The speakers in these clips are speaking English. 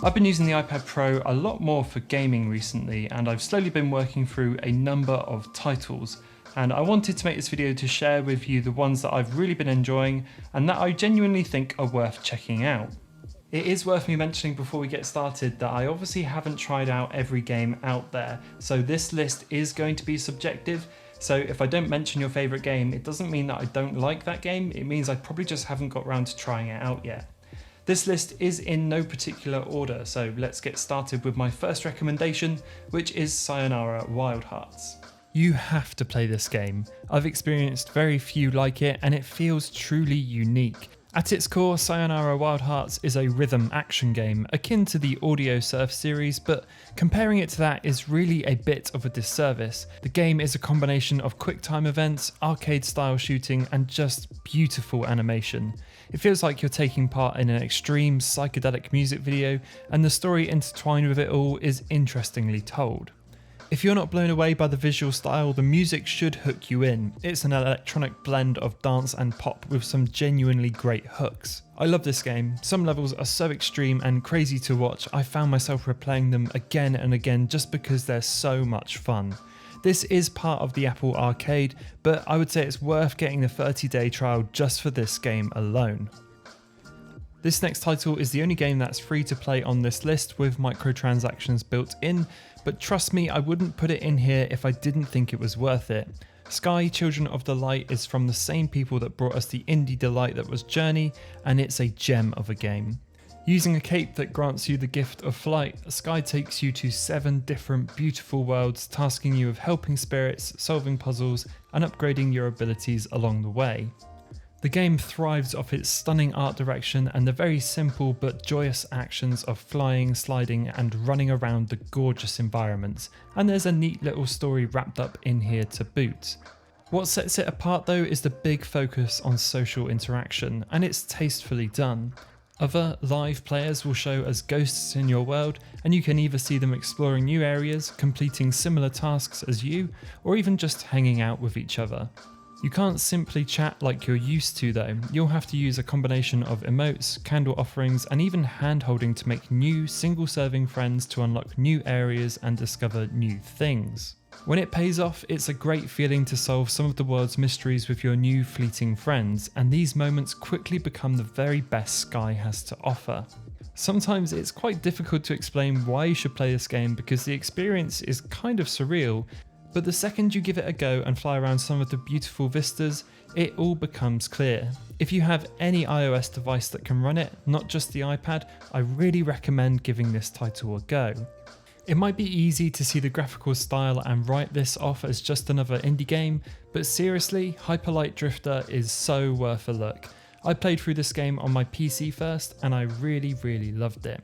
I've been using the iPad Pro a lot more for gaming recently, and I've slowly been working through a number of titles, and I wanted to make this video to share with you the ones that I've really been enjoying and that I genuinely think are worth checking out. It is worth me mentioning before we get started that I obviously haven't tried out every game out there, so this list is going to be subjective. So if I don't mention your favourite game, it doesn't mean that I don't like that game, it means I probably just haven't got around to trying it out yet. This list is in no particular order, so let's get started with my first recommendation, which is Sayonara Wild Hearts. You have to play this game. I've experienced very few like it, and it feels truly unique. At its core, Sayonara Wild Hearts is a rhythm action game, akin to the Audio Surf series, but comparing it to that is really a bit of a disservice. The game is a combination of quick time events, arcade style shooting, and just beautiful animation. It feels like you're taking part in an extreme psychedelic music video, and the story intertwined with it all is interestingly told. If you're not blown away by the visual style, the music should hook you in. It's an electronic blend of dance and pop with some genuinely great hooks. I love this game. Some levels are so extreme and crazy to watch, I found myself replaying them again and again just because they're so much fun. This is part of the Apple Arcade, but I would say it's worth getting the 30-day trial just for this game alone. This next title is the only game that's free to play on this list with microtransactions built in, but trust me, I wouldn't put it in here if I didn't think it was worth it. Sky Children of the Light is from the same people that brought us the indie delight that was Journey, and it's a gem of a game. Using a cape that grants you the gift of flight, Sky takes you to 7 different beautiful worlds, tasking you with helping spirits, solving puzzles, and upgrading your abilities along the way. The game thrives off its stunning art direction and the very simple but joyous actions of flying, sliding, and running around the gorgeous environments, and there's a neat little story wrapped up in here to boot. What sets it apart though is the big focus on social interaction, and it's tastefully done. Other live players will show as ghosts in your world, and you can either see them exploring new areas, completing similar tasks as you, or even just hanging out with each other. You can't simply chat like you're used to though, you'll have to use a combination of emotes, candle offerings, and even hand-holding to make new single-serving friends to unlock new areas and discover new things. When it pays off, it's a great feeling to solve some of the world's mysteries with your new fleeting friends, and these moments quickly become the very best Sky has to offer. Sometimes it's quite difficult to explain why you should play this game because the experience is kind of surreal, but the second you give it a go and fly around some of the beautiful vistas, it all becomes clear. If you have any iOS device that can run it, not just the iPad, I really recommend giving this title a go. It might be easy to see the graphical style and write this off as just another indie game, but seriously, Hyperlight Drifter is so worth a look. I played through this game on my PC first, and I really loved it.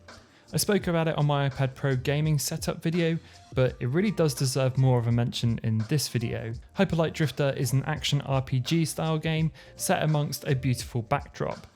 I spoke about it on my iPad Pro gaming setup video, but it really does deserve more of a mention in this video. Hyperlight Drifter is an action RPG style game set amongst a beautiful backdrop.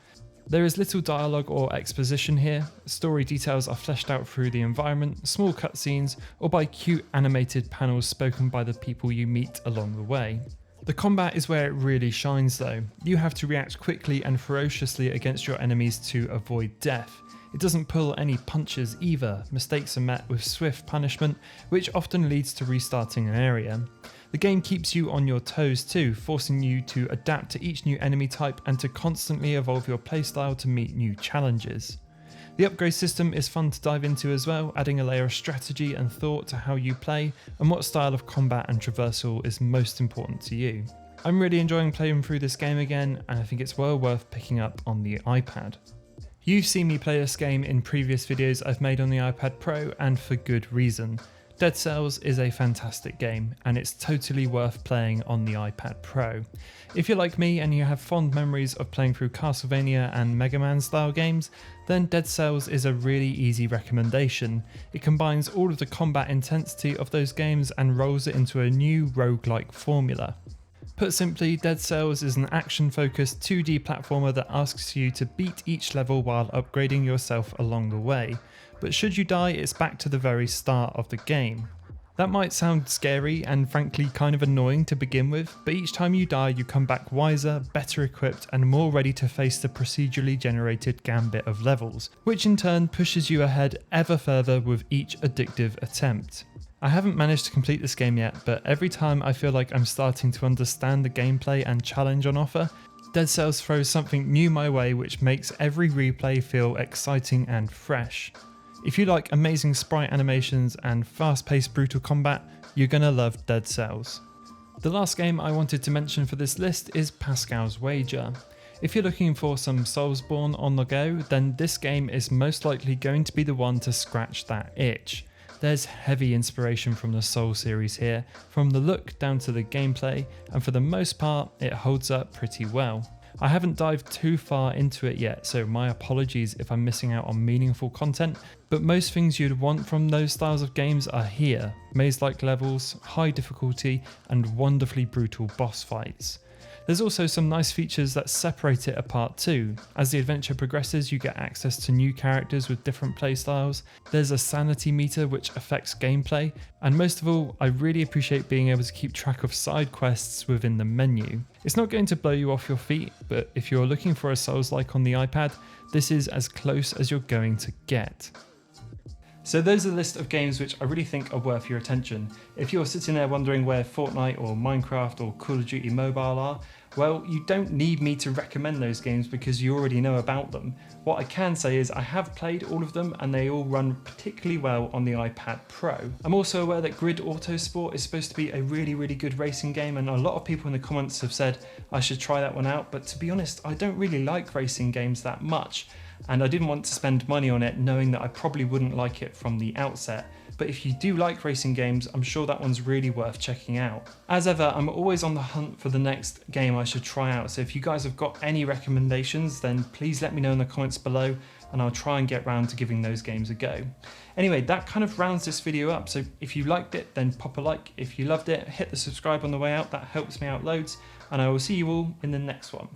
There is little dialogue or exposition here, story details are fleshed out through the environment, small cutscenes, or by cute animated panels spoken by the people you meet along the way. The combat is where it really shines though. You have to react quickly and ferociously against your enemies to avoid death. It doesn't pull any punches either, mistakes are met with swift punishment, which often leads to restarting an area. The game keeps you on your toes too, forcing you to adapt to each new enemy type and to constantly evolve your playstyle to meet new challenges. The upgrade system is fun to dive into as well, adding a layer of strategy and thought to how you play and what style of combat and traversal is most important to you. I'm really enjoying playing through this game again, and I think it's well worth picking up on the iPad. You've seen me play this game in previous videos I've made on the iPad Pro, and for good reason. Dead Cells is a fantastic game, and it's totally worth playing on the iPad Pro. If you're like me and you have fond memories of playing through Castlevania and Mega Man style games, then Dead Cells is a really easy recommendation. It combines all of the combat intensity of those games and rolls it into a new roguelike formula. Put simply, Dead Cells is an action-focused 2D platformer that asks you to beat each level while upgrading yourself along the way. But should you die, it's back to the very start of the game. That might sound scary and frankly kind of annoying to begin with, but each time you die you come back wiser, better equipped and more ready to face the procedurally generated gambit of levels, which in turn pushes you ahead ever further with each addictive attempt. I haven't managed to complete this game yet, but every time I feel like I'm starting to understand the gameplay and challenge on offer, Dead Cells throws something new my way which makes every replay feel exciting and fresh. If you like amazing sprite animations and fast-paced brutal combat, you're gonna love Dead Cells. The last game I wanted to mention for this list is Pascal's Wager. If you're looking for some Soulsborne on the go, then this game is most likely going to be the one to scratch that itch. There's heavy inspiration from the Soul series here, from the look down to the gameplay, and for the most part it holds up pretty well. I haven't dived too far into it yet, so my apologies if I'm missing out on meaningful content, but most things you'd want from those styles of games are here: maze-like levels, high difficulty, and wonderfully brutal boss fights. There's also some nice features that separate it apart too. As the adventure progresses, you get access to new characters with different playstyles. There's a sanity meter which affects gameplay, and most of all, I really appreciate being able to keep track of side quests within the menu. It's not going to blow you off your feet, but if you're looking for a Souls-like on the iPad, this is as close as you're going to get. So those are the list of games which I really think are worth your attention. If you're sitting there wondering where Fortnite or Minecraft or Call of Duty Mobile are, well, you don't need me to recommend those games because you already know about them. What I can say is I have played all of them and they all run particularly well on the iPad Pro. I'm also aware that Grid Autosport is supposed to be a really good racing game, and a lot of people in the comments have said I should try that one out, but to be honest, I don't really like racing games that much. And I didn't want to spend money on it knowing that I probably wouldn't like it from the outset. But if you do like racing games, I'm sure that one's really worth checking out. As ever, I'm always on the hunt for the next game I should try out, so if you guys have got any recommendations, then please let me know in the comments below and I'll try and get round to giving those games a go. Anyway, that kind of rounds this video up, so if you liked it, then pop a like. If you loved it, hit the subscribe on the way out, that helps me out loads, and I will see you all in the next one.